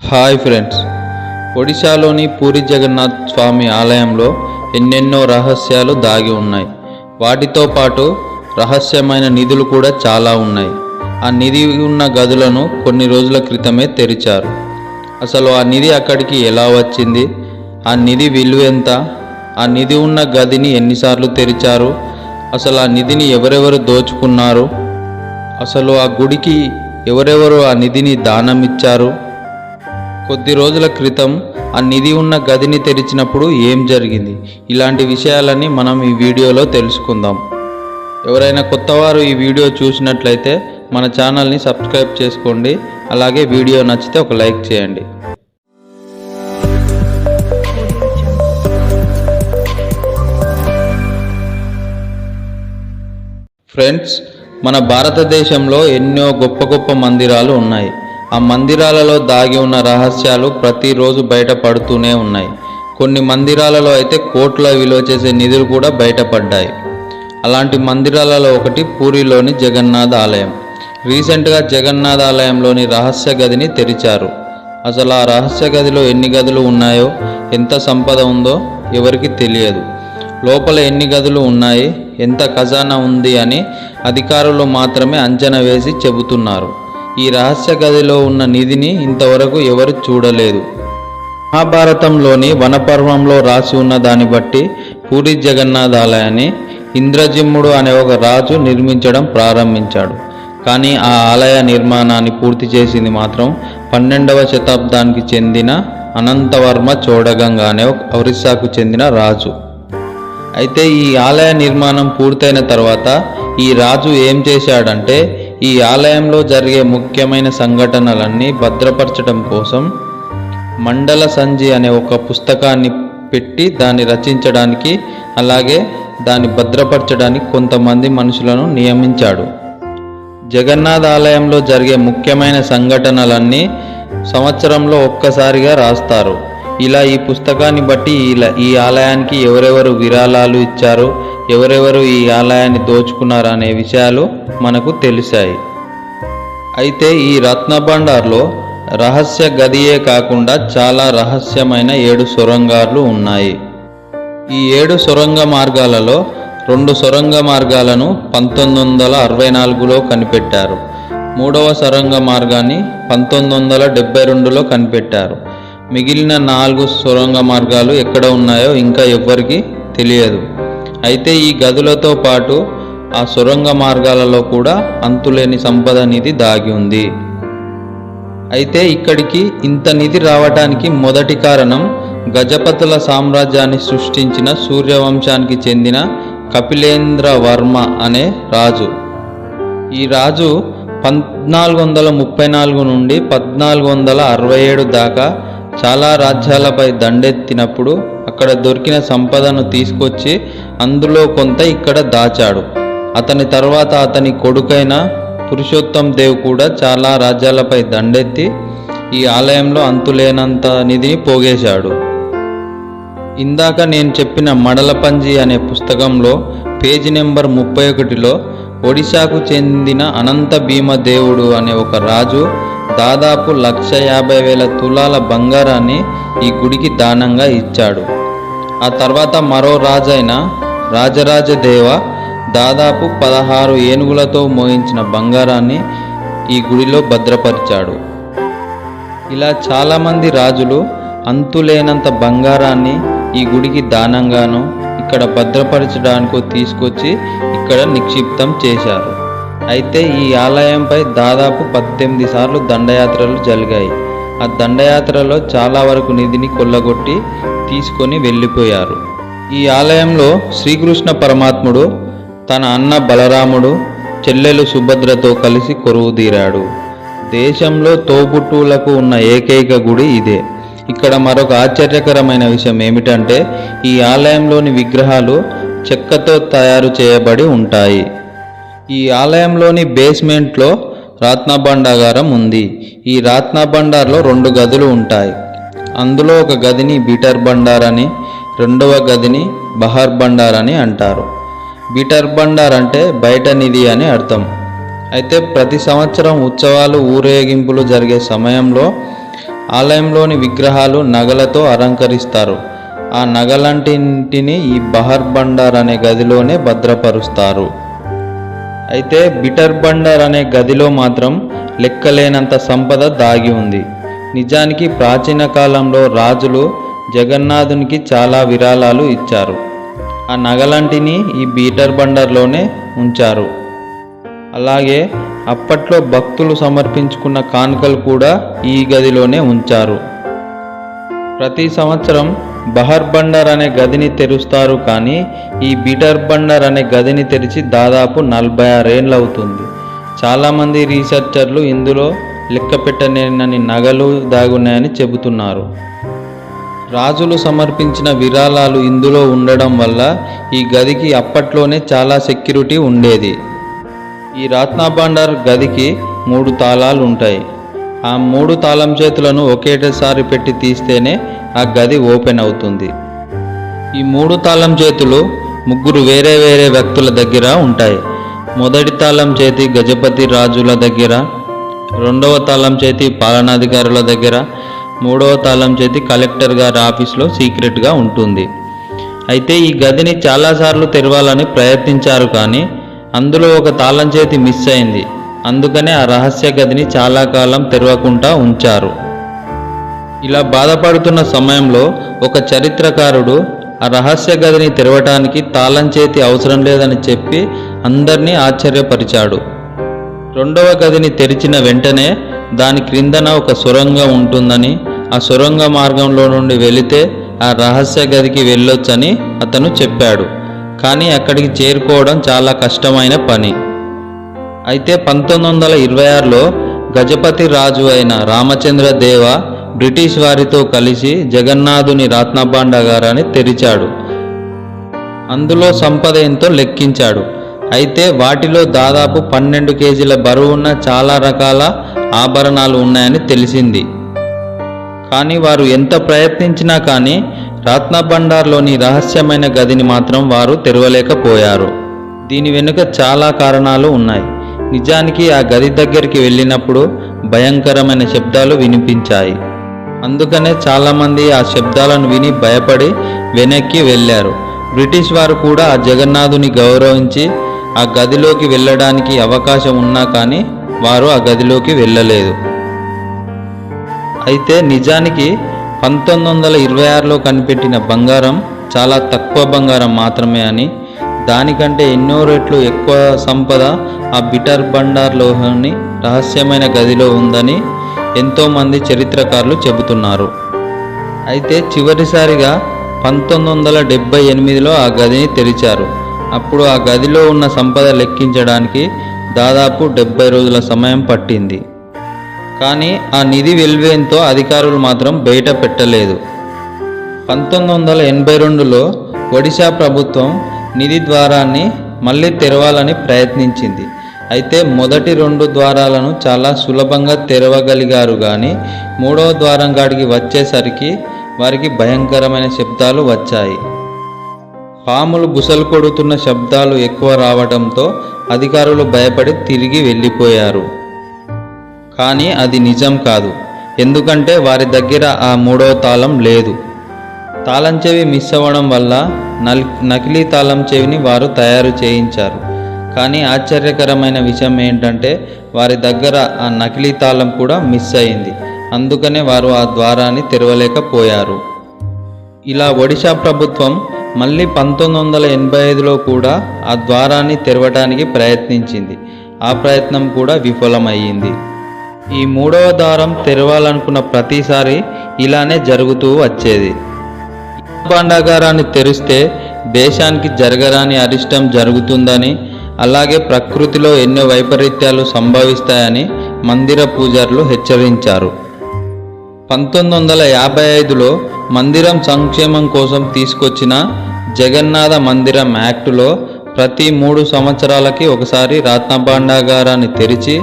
Hi friends, ఒడిశాలోని పూరి జగన్నాథ్ స్వామి ఆలయంలో ఎన్నెన్నో రహస్యాలు దాగి ఉన్నాయి. వాటితో పాటు రహస్యమైన నిధులు కూడా చాలా ఉన్నాయి. ఆ నిధి ఉన్న గదులను కొన్ని రోజుల క్రితమే తెరిచారు. అసలు ఆ నిధి అక్కడికి ఎలా వచ్చింది, ఆ నిధి విలువ ఎంత, ఆ నిధి ఉన్న గదిని ఎన్నిసార్లు తెరిచారు, అసలు ఆ నిధిని ఎవరెవరు దోచుకున్నారు, అసలు ఆ గుడికి ఎవరెవరు ఆ నిధిని దానం ఇచ్చారు, కొద్ది రోజుల క్రితం ఆ నిధి ఉన్న గదిని తెరిచినప్పుడు ఏం జరిగింది, ఇలాంటి విషయాలన్నీ మనం ఈ వీడియోలో తెలుసుకుందాం. ఎవరైనా కొత్తవారు ఈ వీడియో చూసినట్లయితే మన ఛానల్ని సబ్స్క్రైబ్ చేసుకోండి. అలాగే వీడియో నచ్చితే ఒక లైక్ చేయండి. ఫ్రెండ్స్, మన భారతదేశంలో ఎన్నో గొప్ప గొప్ప మందిరాలు ఉన్నాయి. ఆ మందిరాలలో దాగి ఉన్న రహస్యాలు ప్రతిరోజు బయటపడుతూనే ఉన్నాయి. కొన్ని మందిరాలలో అయితే కోట్ల విలువ చేసే నిధులు కూడా బయటపడ్డాయి. అలాంటి మందిరాలలో ఒకటి పూరిలోని జగన్నాథ్ ఆలయం. రీసెంట్గా జగన్నాథ్ ఆలయంలోని రహస్య గదిని తెరిచారు. అసలు ఆ రహస్య గదిలో ఎన్ని గదులు ఉన్నాయో, ఎంత సంపద ఉందో ఎవరికి తెలియదు. లోపల ఎన్ని గదులు ఉన్నాయి, ఎంత ఖజానా ఉంది అని అధికారులు మాత్రమే అంచనా వేసి చెబుతున్నారు. ఈ రహస్య గదిలో ఉన్న నిధిని ఇంతవరకు ఎవరు చూడలేదు. మహాభారతంలోని వనపర్వంలో రాసి ఉన్న దాన్ని బట్టి పూరి జగన్నాథ్ ఆలయాన్ని ఇంద్రజిమ్ముడు అనే ఒక రాజు నిర్మించడం ప్రారంభించాడు. కానీ ఆ ఆలయ నిర్మాణాన్ని పూర్తి చేసింది మాత్రం 12వ శతాబ్దానికి చెందిన అనంతవర్మ చోడగంగ అనే ఒక ఒరిస్సాకు చెందిన రాజు. అయితే ఈ ఆలయ నిర్మాణం పూర్తయిన తర్వాత ఈ రాజు ఏం చేశాడంటే, ఈ ఆలయంలో జరిగే ముఖ్యమైన సంఘటనలన్నీ భద్రపరచడం కోసం మండల సంజి అనే ఒక పుస్తకాన్ని పెట్టి దాన్ని రచించడానికి, అలాగే దాన్ని భద్రపరచడానికి కొంతమంది మనుషులను నియమించాడు. జగన్నాథ్ ఆలయంలో జరిగే ముఖ్యమైన సంఘటనలన్నీ సంవత్సరంలో ఒక్కసారిగా రాస్తారు. ఇలా ఈ పుస్తకాన్ని బట్టి ఈ ఆలయానికి ఎవరెవరు విరాళాలు ఇచ్చారు, ఎవరెవరు ఈ ఆలయాన్ని దోచుకున్నారు అనే విషయాలు మనకు తెలిసాయి. అయితే ఈ రత్నభండార్లో రహస్య గదియే కాకుండా చాలా రహస్యమైన 7 సొరంగాలు ఉన్నాయి. ఈ 7 సొరంగ మార్గాలలో 2 సొరంగ మార్గాలను 1964లో కనిపెట్టారు. 3వ సొరంగ మార్గాన్ని 1972లో కనిపెట్టారు. మిగిలిన 4 సొరంగ మార్గాలు ఎక్కడ ఉన్నాయో ఇంకా ఎవ్వరికీ తెలియదు. అయితే ఈ గదులతో పాటు ఆ సొరంగ మార్గాలలో కూడా అంతులేని సంపద నిధి దాగి ఉంది. అయితే ఇక్కడికి ఇంత నిధి రావటానికి మొదటి కారణం గజపతుల సామ్రాజ్యాన్ని సృష్టించిన సూర్యవంశానికి చెందిన కపిలేంద్ర వర్మ అనే రాజు. ఈ రాజు 1434 నుండి 1467 దాకా చాలా రాజ్యాలపై దండెత్తినప్పుడు అక్కడ దొరికిన సంపదను తీసుకొచ్చి అందులో కొంత ఇక్కడ దాచాడు. అతని తర్వాత అతని కొడుకైన పురుషోత్తం దేవ్ కూడా చాలా రాజ్యాలపై దండెత్తి ఈ ఆలయంలో అంతులేనంత నిధిని పోగేశాడు. ఇందాక నేను చెప్పిన మడలపంజి అనే పుస్తకంలో పేజీ నెంబర్ 31లో ఒడిశాకు చెందిన అనంత భీమ దేవుడు అనే ఒక రాజు దాదాపు 1,50,000 తులాల బంగారాన్ని ఈ గుడికి దానంగా ఇచ్చాడు. ఆ తర్వాత మరో రాజైన రాజరాజదేవ దాదాపు 16 ఏనుగులతో మోయించిన బంగారాన్ని ఈ గుడిలో భద్రపరిచాడు. ఇలా చాలామంది రాజులు అంతులేనంత బంగారాన్ని ఈ గుడికి దానంగాను ఇక్కడ భద్రపరచడానికో తీసుకొచ్చి ఇక్కడ నిక్షిప్తం చేశారు. అయితే ఈ ఆలయంపై దాదాపు 18 సార్లు దండయాత్రలు జరిగాయి. ఆ దండయాత్రలో చాలా వరకు నిధిని కొల్లగొట్టి తీసుకొని వెళ్ళిపోయారు. ఈ ఆలయంలో శ్రీకృష్ణ పరమాత్ముడు తన అన్న బలరాముడు, చెల్లెలు సుభద్రతో కలిసి కొలువుదీరాడు. దేశంలో తోబుట్టువులకు ఉన్న ఏకైక గుడి ఇదే. ఇక్కడ మరొక ఆశ్చర్యకరమైన విషయం ఏమిటంటే, ఈ ఆలయంలోని విగ్రహాలు చెక్కతో తయారు చేయబడి ఉంటాయి. ఈ ఆలయంలోని బేస్మెంట్లో రత్నభండాగారం ఉంది. ఈ రత్నభండార్లో 2 గదులు ఉంటాయి. అందులో ఒక గదిని బీటర్ బండార్ అని, రెండవ గదిని బహార్ బండార్ అని అంటారు. బీటర్ బండార్ అంటే బయట నిధి అని అర్థం. అయితే ప్రతి సంవత్సరం ఉత్సవాలు ఊరేగింపులు జరిగే సమయంలో ఆలయంలోని విగ్రహాలు నగలతో అలంకరిస్తారు. ఆ నగలంటిని ఈ బహర్ బండార్ అనే గదిలోనే భద్రపరుస్తారు. అయితే బిటర్ బండార్ అనే గదిలో మాత్రం లెక్కలేనంత సంపద దాగి ఉంది. నిజానికి ప్రాచీన కాలంలో రాజులు జగన్నాథునికి చాలా విరాళాలు ఇచ్చారు. ఆ నగలంటిని ఈ బీటర్ బండార్లోనే ఉంచారు. అలాగే అప్పట్లో భక్తులు సమర్పించుకున్న కానుకలు కూడా ఈ గదిలోనే ఉంచారు. ప్రతి సంవత్సరం బహర్ బండార్ అనే గదిని తెరుస్తారు, కానీ ఈ బీటర్ బండార్ అనే గదిని తెరిచి దాదాపు 46 ఏళ్ళు అవుతుంది. చాలామంది రీసెర్చర్లు ఇందులో లెక్క పెట్టలేనన్ని నగలు దాగున్నాయని చెబుతున్నారు. రాజులు సమర్పించిన విరాళాలు ఇందులో ఉండడం వల్ల ఈ గదికి అప్పట్లోనే చాలా సెక్యూరిటీ ఉండేది. ఈ రత్నభండార్ గదికి 3 తాళాలు ఉంటాయి. ఆ 3 తాళం చేతులను ఒకేసారి పెట్టి తీస్తేనే ఆ గది ఓపెన్ అవుతుంది. ఈ 3 తాళం చేతులు 3 వేరే వేరే వ్యక్తుల దగ్గర ఉంటాయి. మొదటి తాళం చేతి గజపతి రాజుల దగ్గర, రెండవ తాళం చేతి పాలనాధికారుల దగ్గర, మూడవ తాళం చేతి కలెక్టర్ గారి ఆఫీస్లో సీక్రెట్గా ఉంటుంది. అయితే ఈ గదిని చాలాసార్లు తెరవాలని ప్రయత్నించారు, కానీ అందులో ఒక తాళం చేతి మిస్ అయింది. అందుకనే ఆ రహస్య గదిని చాలా కాలం తెరవకుండా ఉంచారు. ఇలా బాధపడుతున్న సమయంలో ఒక చరిత్రకారుడు ఆ రహస్య గదిని తెరవటానికి తాళం చేతి అవసరం లేదని చెప్పి అందరినీ ఆశ్చర్యపరిచాడు. రెండవ గదిని తెరిచిన వెంటనే దాని క్రిందన ఒక సొరంగం ఉంటుందని, ఆ సొరంగ మార్గంలో నుండి వెళితే ఆ రహస్య గదికి వెళ్ళొచ్చని అతను చెప్పాడు. కానీ అక్కడికి చేరుకోవడం చాలా కష్టమైన పని. అయితే 1926లో గజపతి రాజు అయిన రామచంద్ర దేవ బ్రిటిష్ వారితో కలిసి జగన్నాథుని రత్నభండాగారాన్ని తెరిచాడు. అందులో సంపద ఎంతో లెక్కించాడు. అయితే వాటిలో దాదాపు 12 కేజీల బరువున్న చాలా రకాల ఆభరణాలు ఉన్నాయని తెలిసింది. కానీ వారు ఎంత ప్రయత్నించినా కానీ రత్నభండార్లోని రహస్యమైన గదిని మాత్రం వారు తెరవలేకపోయారు. దీని వెనుక చాలా కారణాలు ఉన్నాయి. నిజానికి ఆ గది దగ్గరికి వెళ్ళినప్పుడు భయంకరమైన శబ్దాలు వినిపించాయి. అందుకనే చాలామంది ఆ శబ్దాలను విని భయపడి వెనక్కి వెళ్ళారు. బ్రిటిష్ వారు కూడా ఆ జగన్నాథుని గౌరవించి ఆ గదిలోకి వెళ్ళడానికి అవకాశం ఉన్నా కానీ వారు ఆ గదిలోకి వెళ్ళలేదు. అయితే నిజానికి 1926లో కనిపెట్టిన బంగారం చాలా తక్కువ బంగారం మాత్రమే అని, దానికంటే ఎన్నో రెట్లు ఎక్కువ సంపద ఆ బిటర్ బండార్లోని రహస్యమైన గదిలో ఉందని ఎంతోమంది చరిత్రకారులు చెబుతున్నారు. అయితే చివరిసారిగా 1978లో ఆ గదిని తెరిచారు. అప్పుడు ఆ గదిలో ఉన్న సంపద లెక్కించడానికి దాదాపు 70 రోజుల సమయం పట్టింది. కానీ ఆ నిధి వెల్వేంతో అధికారులు మాత్రం బయట పెట్టలేదు. 1982లో ఒడిశా ప్రభుత్వం నిధి ద్వారాన్ని మళ్ళీ తెరవాలని ప్రయత్నించింది. అయితే మొదటి 2 ద్వారాలను చాలా సులభంగా తెరవగలిగారు, కానీ 3వ ద్వారం కాడికి వచ్చేసరికి వారికి భయంకరమైన శబ్దాలు వచ్చాయి. పాములు బుసలు కొడుతున్న శబ్దాలు ఎక్కువ రావడంతో అధికారులు భయపడి తిరిగి వెళ్ళిపోయారు. కానీ అది నిజం కాదు, ఎందుకంటే వారి దగ్గర ఆ 3వ తాళం లేదు. తాళం చెవి మిస్ అవ్వడం వల్ల నకిలీ తాళం చెవిని వారు తయారు చేయించారు. కానీ ఆశ్చర్యకరమైన విషయం ఏంటంటే వారి దగ్గర ఆ నకిలీ తాళం కూడా మిస్ అయింది. అందుకనే వారు ఆ ద్వారాన్ని తెరవలేకపోయారు. ఇలా ఒడిశా ప్రభుత్వం మళ్ళీ 1985లో కూడా ఆ ద్వారాన్ని తెరవడానికి ప్రయత్నించింది. ఆ ప్రయత్నం కూడా విఫలమయ్యింది. ఈ 3వ ద్వారం తెరవాలనుకున్న ప్రతిసారి ఇలానే జరుగుతూ వచ్చేది. భాండాగారాన్ని తెరిస్తే దేశానికి జరగరాని అరిష్టం జరుగుతుందని, అలాగే ప్రకృతిలో ఎన్నో వైపరీత్యాలు సంభవిస్తాయని మందిర పూజారులు హెచ్చరించారు. 1955లో మందిరం సంక్షేమం కోసం తీసుకొచ్చిన జగన్నాథ మందిరం యాక్టులో ప్రతి 3 సంవత్సరాలకి ఒకసారి రత్నభండాగారాన్ని తెరిచి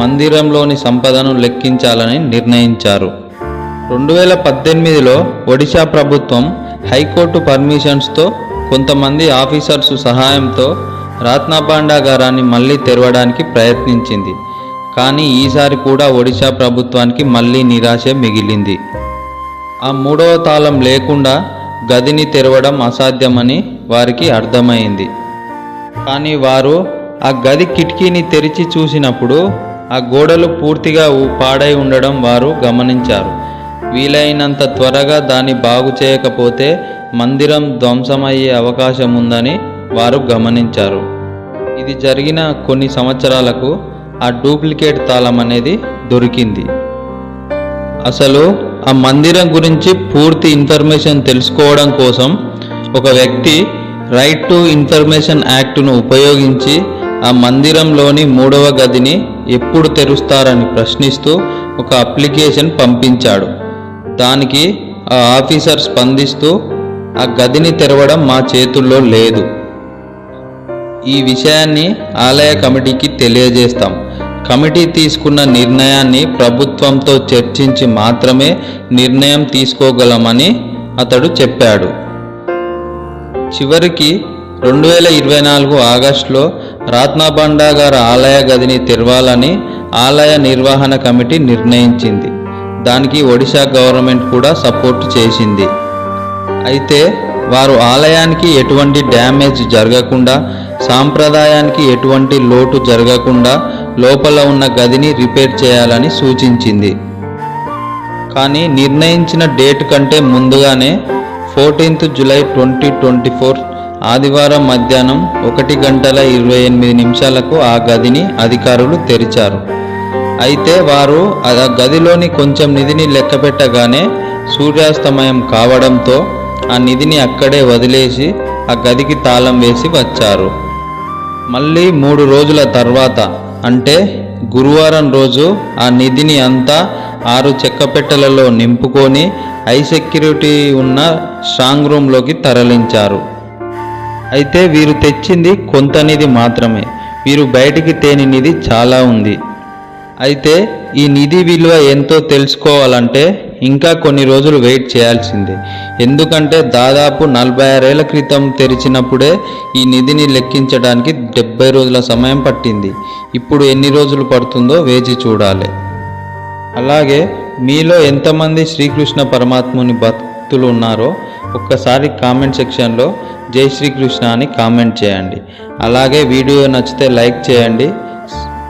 మందిరంలోని సంపదను లెక్కించాలని నిర్ణయించారు. 2018లో ఒడిశా ప్రభుత్వం హైకోర్టు పర్మిషన్స్తో కొంతమంది ఆఫీసర్స్ సహాయంతో రత్నభండాగారాన్ని మళ్ళీ తెరవడానికి ప్రయత్నించింది. కానీ ఈసారి కూడా ఒడిశా ప్రభుత్వానికి మళ్ళీ నిరాశ మిగిలింది. ఆ మూడవ తాళం లేకుండా గదిని తెరవడం అసాధ్యమని వారికి అర్థమైంది. కానీ వారు ఆ గది కిటికీని తెరిచి చూసినప్పుడు ఆ గోడలు పూర్తిగా పాడై ఉండడం వారు గమనించారు. వీలైనంత త్వరగా దాన్ని బాగు చేయకపోతే మందిరం ధ్వంసమయ్యే అవకాశం ఉందని వారు గమనించారు. ఇది జరిగిన కొన్ని సంవత్సరాలకు ఆ డూప్లికేట్ తాళం అనేది దొరికింది. అసలు ఆ మందిరం గురించి పూర్తి ఇన్ఫర్మేషన్ తెలుసుకోవడం కోసం ఒక వ్యక్తి రైట్ టు ఇన్ఫర్మేషన్ యాక్ట్ను ఉపయోగించి ఆ మందిరంలోని 3వ గదిని ఎప్పుడు తెరుస్తారని ప్రశ్నిస్తూ ఒక అప్లికేషన్ పంపించాడు. దానికి ఆ ఆఫీసర్ స్పందిస్తూ ఆ గదిని తెరవడం మా చేతుల్లో లేదు. ఈ విషయాన్ని ఆలయ కమిటీకి తెలియజేస్తాం. కమిటీ తీసుకున్న నిర్ణయాన్ని ప్రభుత్వంతో చర్చించి మాత్రమే నిర్ణయం తీసుకోగలమని అతడు చెప్పాడు. చివరికి 2024 ఆగస్టులో రాత్నాబండాగార ఆలయ గదిని తెరవాలని ఆలయ నిర్వహణ కమిటీ నిర్ణయించింది. దానికి ఒడిశా గవర్నమెంట్ కూడా సపోర్ట్ చేసింది. అయితే వారు ఆలయానికి ఎటువంటి డ్యామేజ్ జరగకుండా, సాంప్రదాయానికి ఎటువంటి లోటు జరగకుండా లోపల ఉన్న గదిని రిపేర్ చేయాలని సూచించింది. కానీ నిర్ణయించిన డేట్ కంటే ముందుగానే 14th జూలై 2024 ఆదివారం మధ్యాహ్నం 1:28 ఆ గదిని అధికారులు తెరిచారు. అయితే వారు ఆ గదిలోని కొంచెం నిధిని లెక్కపెట్టగానే సూర్యాస్తమయం కావడంతో ఆ నిధిని అక్కడే వదిలేసి ఆ గదికి తాళం వేసి వచ్చారు. మళ్ళీ 3 రోజుల తర్వాత అంటే గురువారం రోజు ఆ నిధిని అంతా 6 చెక్కపెట్టెలలో నింపుకొని హై సెక్యూరిటీ ఉన్న స్ట్రాంగ్ రూమ్లోకి తరలించారు. అయితే వీరు తెచ్చింది కొంత నిధి మాత్రమే. వీరు బయటికి తేని నిధి చాలా ఉంది. అయితే ఈ నిధి విలువ ఎంతో తెలుసుకోవాలంటే ఇంకా కొన్ని రోజులు వెయిట్ చేయాల్సిందే. ఎందుకంటే దాదాపు 46 ఏళ్ల క్రితం తెరిచినప్పుడే ఈ నిధిని లెక్కించడానికి 70 రోజుల సమయం పట్టింది. ఇప్పుడు ఎన్ని రోజులు పడుతుందో వేచి చూడాలి. అలాగే మీలో ఎంతమంది శ్రీకృష్ణ పరమాత్ముని భక్తులు ఉన్నారో ఒక్కసారి కామెంట్ సెక్షన్లో జై శ్రీకృష్ణ అని కామెంట్ చేయండి. అలాగే వీడియో నచ్చితే లైక్ చేయండి.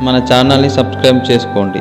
మన ఛానల్ని సబ్స్క్రైబ్ చేసుకోండి.